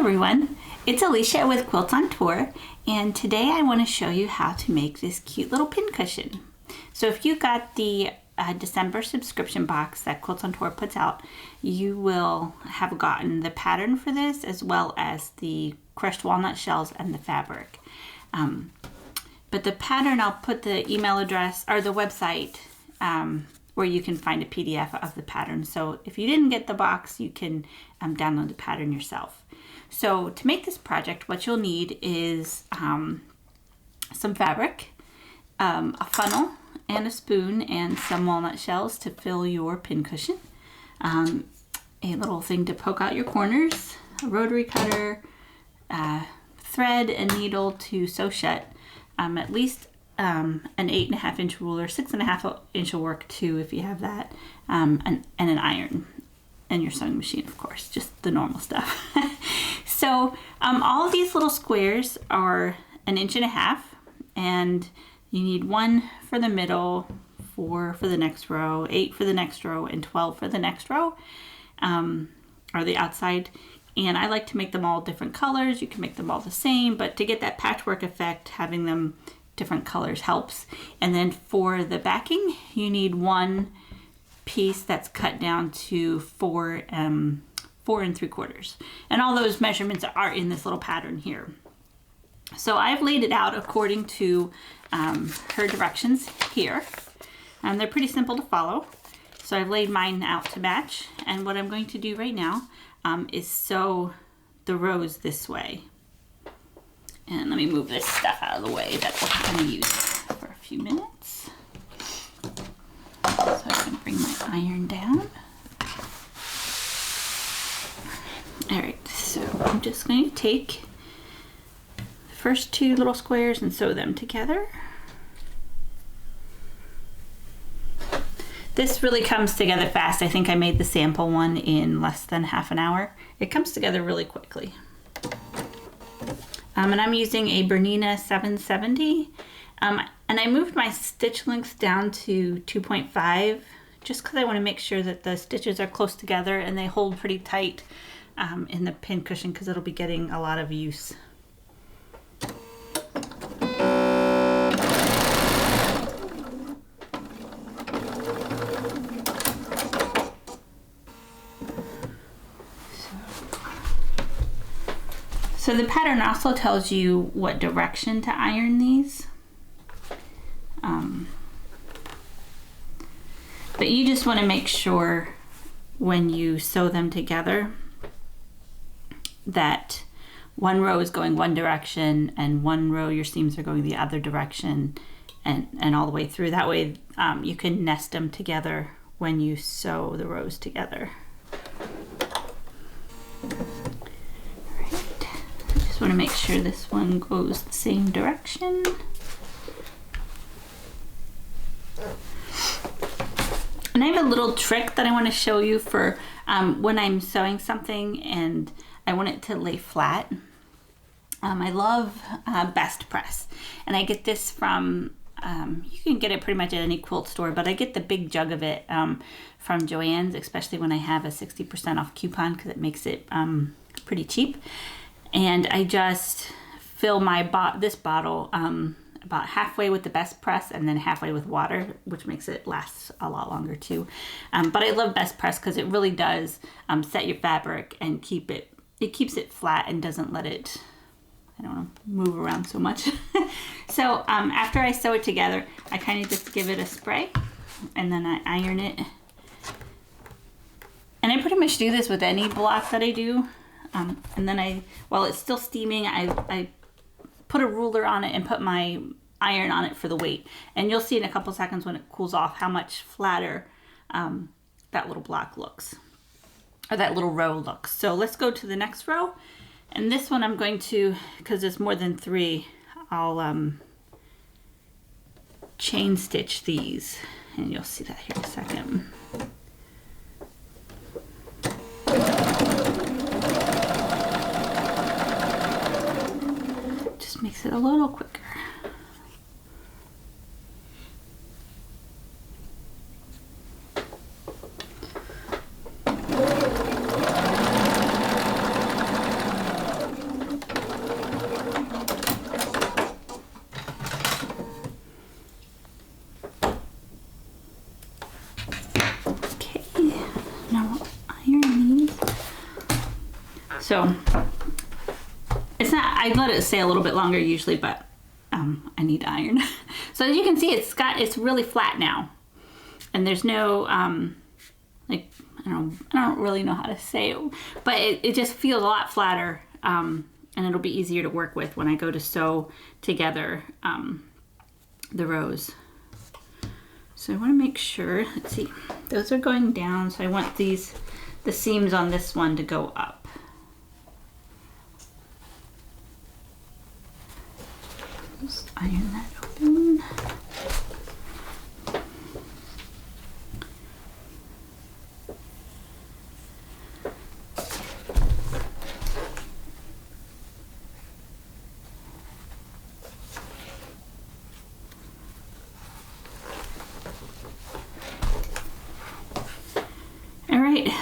everyone, it's Elesha with Quilts on Tour, and today I want to show you how to make this cute little pincushion. So if you got the December subscription box that Quilts on Tour puts out, you will have gotten the pattern for this as well as the crushed walnut shells and the fabric. But the pattern, I'll put the email address or the website where you can find a PDF of the pattern. So if you didn't get the box, you can download the pattern yourself. So to make this project, what you'll need is some fabric, a funnel and a spoon, and some walnut shells to fill your pincushion, a little thing to poke out your corners, a rotary cutter, thread and needle to sew shut, at least an 8.5 inch ruler, 6.5 inch will work too if you have that, and an iron, and your sewing machine, of course, just the normal stuff. So all of these little squares are 1.5 inches, and you need 1 for the middle, 4 for the next row, 8 for the next row, and 12 for the next row, or the outside. And I like to make them all different colors. You can make them all the same, but to get that patchwork effect, having them different colors helps. And then for the backing, you need 1 piece that's cut down to 4 3/4. And all those measurements are in this little pattern here. So I've laid it out according to her directions here. And they're pretty simple to follow. So I've laid mine out to match. And what I'm going to do right now is sew the rows this way. And let me move this stuff out of the way that we're going to use for a few minutes. So I can bring my iron down. All right, so I'm just going to take the first 2 little squares and sew them together. This really comes together fast. I think I made the sample one in less than half an hour. It comes together really quickly. And I'm using a Bernina 770. And I moved my stitch length down to 2.5 just because I want to make sure that the stitches are close together and they hold pretty tight in the pincushion because it'll be getting a lot of use. So the pattern also tells you what direction to iron these. But you just want to make sure when you sew them together that 1 row is going one direction and 1 row your seams are going the other direction, and all the way through. That way you can nest them together when you sew the rows together. Just want to make sure this one goes the same direction. And I have a little trick that I want to show you for when I'm sewing something and I want it to lay flat. I love Best Press, and I get this from, you can get it pretty much at any quilt store, but I get the big jug of it from Joann's, especially when I have a 60% off coupon because it makes it pretty cheap. And I just fill this bottle about halfway with the Best Press and then halfway with water, which makes it last a lot longer too. But I love Best Press because it really does set your fabric and it keeps it flat and doesn't let it, I don't know, move around so much. So after I sew it together, I kind of just give it a spray and then I iron it. And I pretty much do this with any block that I do. And then while it's still steaming, I put a ruler on it and put my iron on it for the weight. And you'll see in a couple seconds when it cools off how much flatter that little block looks, or that little row looks. So let's go to the next row. And this one I'm going to, because there's more than 3, I'll chain stitch these. And you'll see that here in a second. Makes it a little quicker. So it's not, I let it stay a little bit longer usually, but I need to iron. So as you can see, it's really flat now. And there's no, like, I don't really know how to say it, but it just feels a lot flatter. And it'll be easier to work with when I go to sew together the rows. So I want to make sure, let's see, those are going down. So I want the seams on this one to go up. Just iron that open.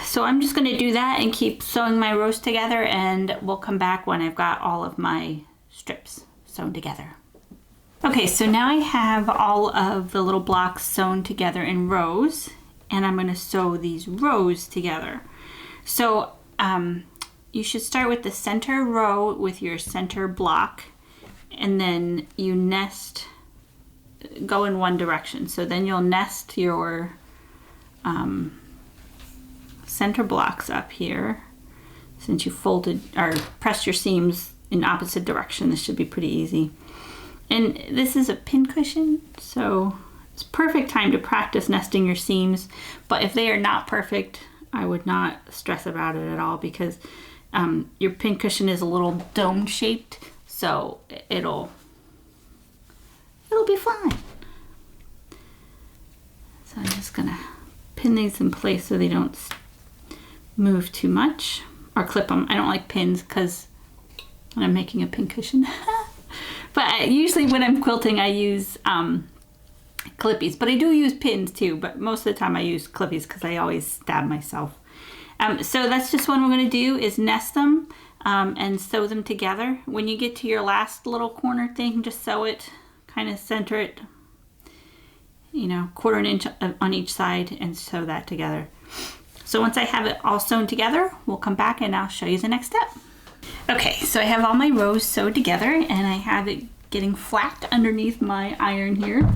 So I'm just going to do that and keep sewing my rows together, and we'll come back when I've got all of my strips sewn together. Okay, so now I have all of the little blocks sewn together in rows, and I'm going to sew these rows together. So you should start with the center row with your center block, and then you nest, go in one direction. So then you'll nest your center blocks up here. Since you folded or pressed your seams in opposite direction, this should be pretty easy. And this is a pincushion, so it's perfect time to practice nesting your seams. But if they are not perfect, I would not stress about it at all, because your pincushion is a little dome shaped, so it'll be fine. So I'm just gonna pin these in place so they don't move too much, or clip them. I don't like pins because I'm making a pincushion. But usually when I'm quilting, I use clippies, but I do use pins too, but most of the time I use clippies because I always stab myself. So that's just what we're going to do, is nest them and sew them together. When you get to your last little corner thing, just sew it, kind of center it, you know, 1/4 inch on each side, and sew that together. So once I have it all sewn together, we'll come back and I'll show you the next step. Okay, so I have all my rows sewed together, and I have it getting flat underneath my iron here.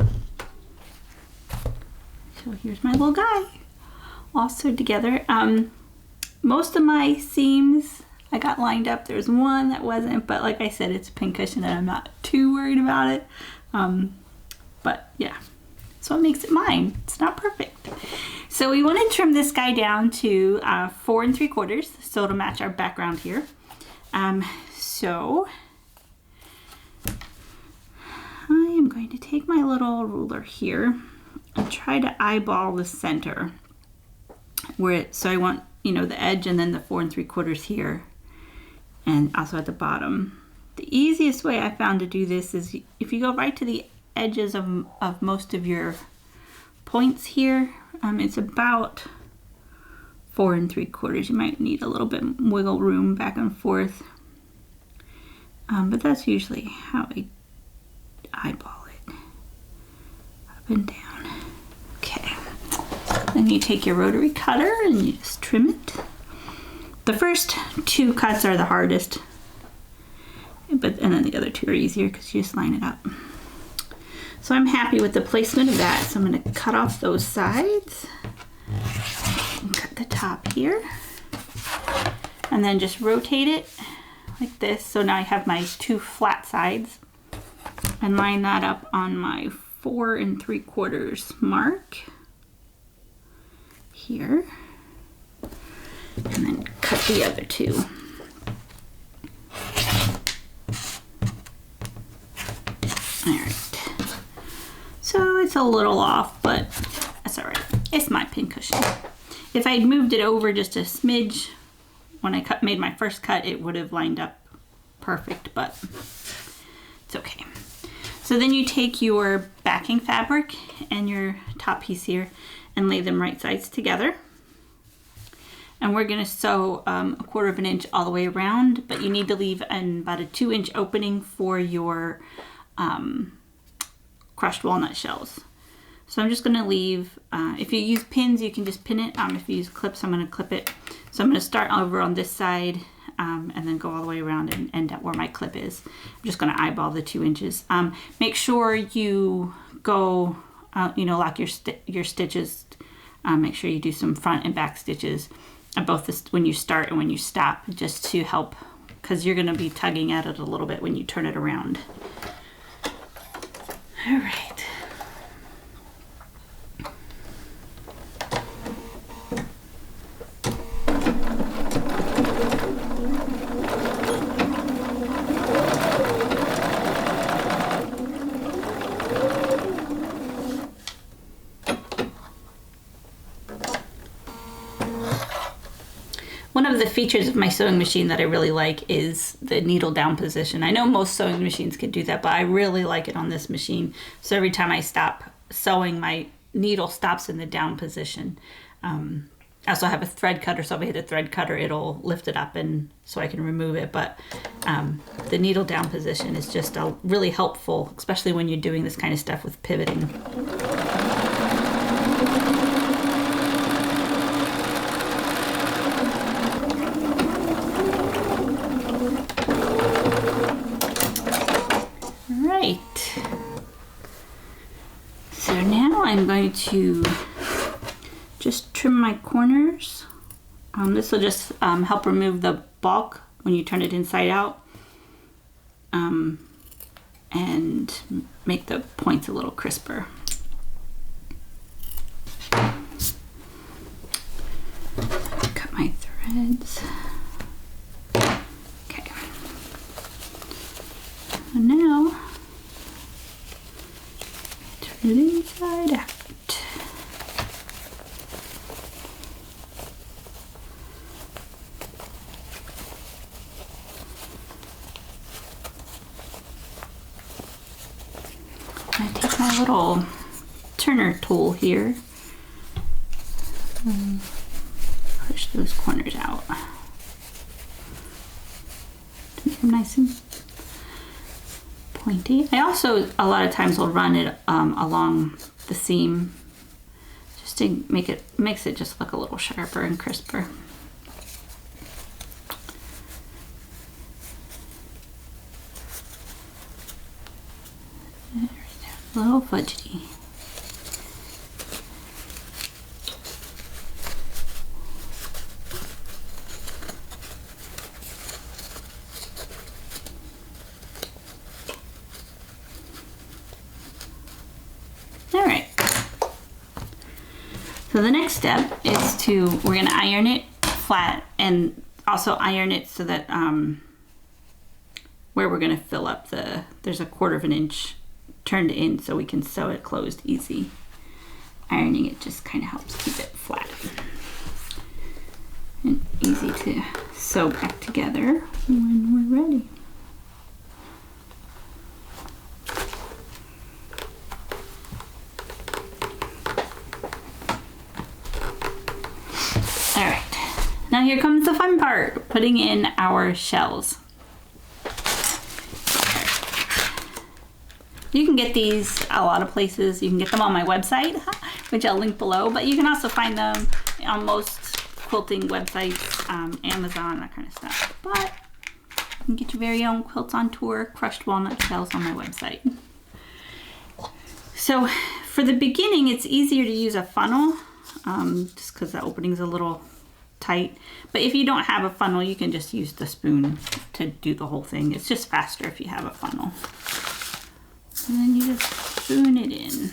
So here's my little guy, all sewed together. Most of my seams I got lined up. There's one that wasn't, but like I said, it's a pincushion and I'm not too worried about it. But yeah, that's what makes it mine. It's not perfect. So we want to trim this guy down to 4 3/4, so it'll match our background here. So I am going to take my little ruler here and try to eyeball the center so I want, you know, the edge and then the 4 3/4 here, and also at the bottom. The easiest way I found to do this is if you go right to the edges of most of your points here, it's about 4 3/4. You might need a little bit wiggle room back and forth, but that's usually how I eyeball it, up and down. Okay, then you take your rotary cutter and you just trim it. The first 2 cuts are the hardest, and then the other 2 are easier because you just line it up. So I'm happy with the placement of that, so I'm going to cut off those sides and cut the top here, and then just rotate it like this. So now I have my 2 flat sides, and line that up on my 4 3/4 mark here, and then cut the other 2. All right. So it's a little off, but that's all right. It's my pincushion. If I'd moved it over just a smidge when I made my first cut, it would have lined up perfect, but it's okay. So then you take your backing fabric and your top piece here and lay them right sides together. And we're going to sew 1/4 inch all the way around, but you need to leave about a 2 inch opening for your crushed walnut shells. So I'm just going to leave, if you use pins, you can just pin it. If you use clips, I'm going to clip it. So I'm going to start over on this side and then go all the way around and end up where my clip is. I'm just going to eyeball the 2 inches. Make sure you go, lock your stitches. Make sure you do some front and back stitches both when you start and when you stop, just to help, because you're going to be tugging at it a little bit when you turn it around. All right. One of the features of my sewing machine that I really like is the needle down position. I know most sewing machines can do that, but I really like it on this machine. So every time I stop sewing, my needle stops in the down position. I also have a thread cutter, so if I hit a thread cutter, it'll lift it up and so I can remove it. But the needle down position is just really helpful, especially when you're doing this kind of stuff with pivoting. So now I'm going to just trim my corners. This will just help remove the bulk when you turn it inside out, and make the points a little crisper. Cut my threads. Okay. And now turn it inside out. I take my little turner tool here and push those corners out. Make them nice and pointy. I also a lot of times will run it along the seam just to makes it just look a little sharper and crisper. A little fudgy. All right. So the next step is we're going to iron it flat and also iron it so that where we're going to fill up there's a 1/4 of an inch turned in so we can sew it closed easy. Ironing it just kind of helps keep it flat and easy to sew back together when we're ready. All right, now here comes the fun part, putting in our shells. You can get these a lot of places. You can get them on my website, which I'll link below, but you can also find them on most quilting websites, Amazon, that kind of stuff. But you can get your very own Quilts on Tour crushed walnut shells on my website. So for the beginning, it's easier to use a funnel, just because the opening's a little tight. But if you don't have a funnel, you can just use the spoon to do the whole thing. It's just faster if you have a funnel. And then you just spoon it in.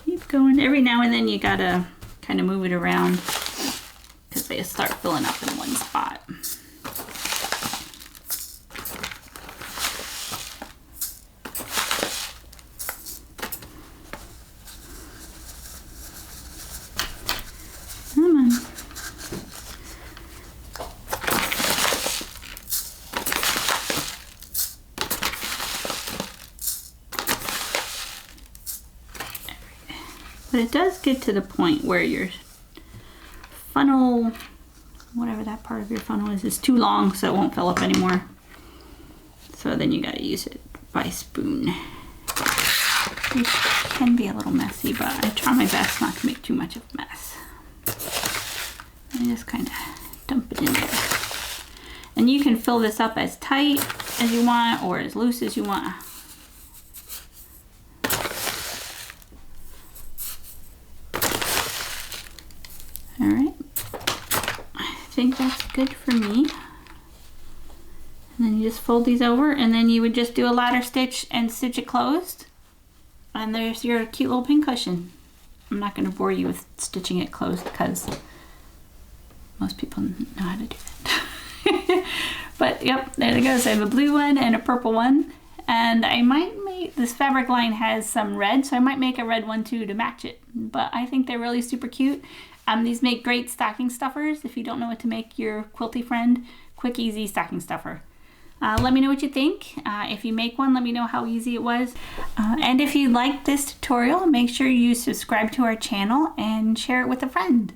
Keep going. Every now and then you gotta kind of move it around because they start filling up in one spot. But it does get to the point where your funnel, whatever that part of your funnel is too long, so it won't fill up anymore. So then you gotta use it by spoon. Which can be a little messy, but I try my best not to make too much of a mess. And just kind of dump it in there. And you can fill this up as tight as you want or as loose as you want. All right, I think that's good for me. And then you just fold these over, and then you would just do a ladder stitch and stitch it closed. And there's your cute little pincushion. I'm not going to bore you with stitching it closed because most people know how to do that. But yep, there it goes. I have a blue one and a purple one. And I might make, this fabric line has some red, so I might make a red one too to match it. But I think they're really super cute. These make great stocking stuffers. If you don't know what to make your quilty friend, quick, easy stocking stuffer. Let me know what you think. If you make one, let me know how easy it was. And if you like this tutorial, make sure you subscribe to our channel and share it with a friend.